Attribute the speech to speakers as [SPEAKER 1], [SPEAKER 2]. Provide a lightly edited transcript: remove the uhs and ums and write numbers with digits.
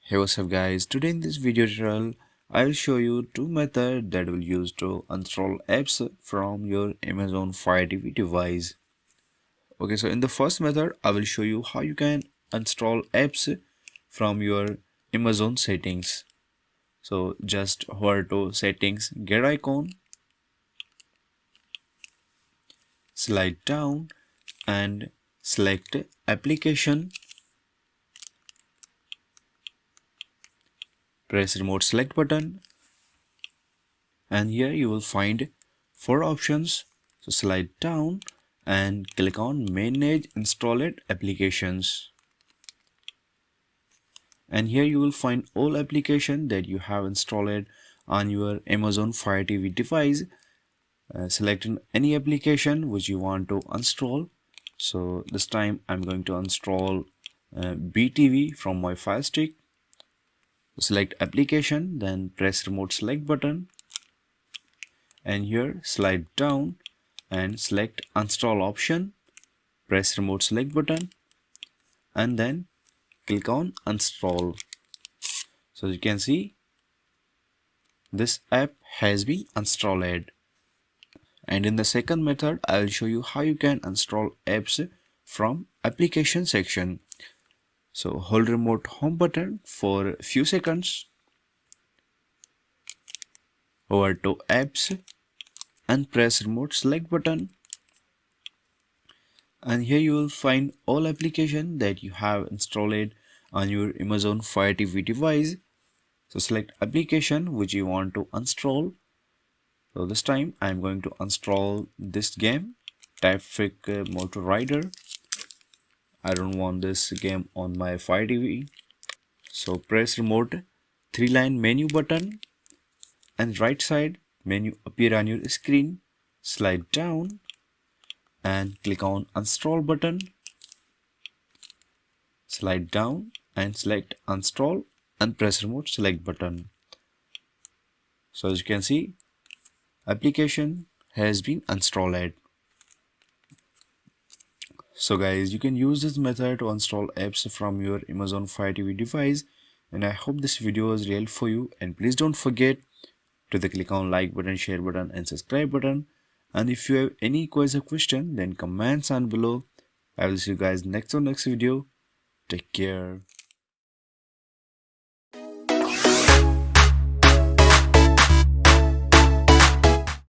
[SPEAKER 1] Hey, what's up guys, today in this video tutorial I'll show you two methods that will use to install apps from your Amazon Fire TV device. Okay, so in the first method I will show you how you can install apps from your Amazon settings. So just hover to settings, get icon, slide down and select application, press remote select button, and here you will find four options. So slide down and click on manage installed applications, and here you will find all applications that you have installed on your Amazon Fire TV device. Select any application which you want to install. So this time I'm going to install BTV from my Firestick. Select application, then press remote select button, and here slide down and select install option, press remote select button, and then click on install. So you can see this app has been installed. And in the second method I will show you how you can install apps from application section. So hold remote home button for a few seconds, over to apps and press remote select button, and here you will find all applications that you have installed on your Amazon Fire TV device. So select application which you want to install. So this time I'm going to install this game, Traffic Motor Rider. I don't want this game on my Fire TV. So press remote 3-line menu button, and right side menu appear on your screen. Slide down and click on install button. Slide down and select install and press remote select button. So as you can see, application has been installed. So guys, you can use this method to install apps from your Amazon Fire TV device, and I hope this video was real for you. And please don't forget to click on like button, share button and subscribe button. And if you have any queries or question, then comments on below. I will see you guys next video. Take care.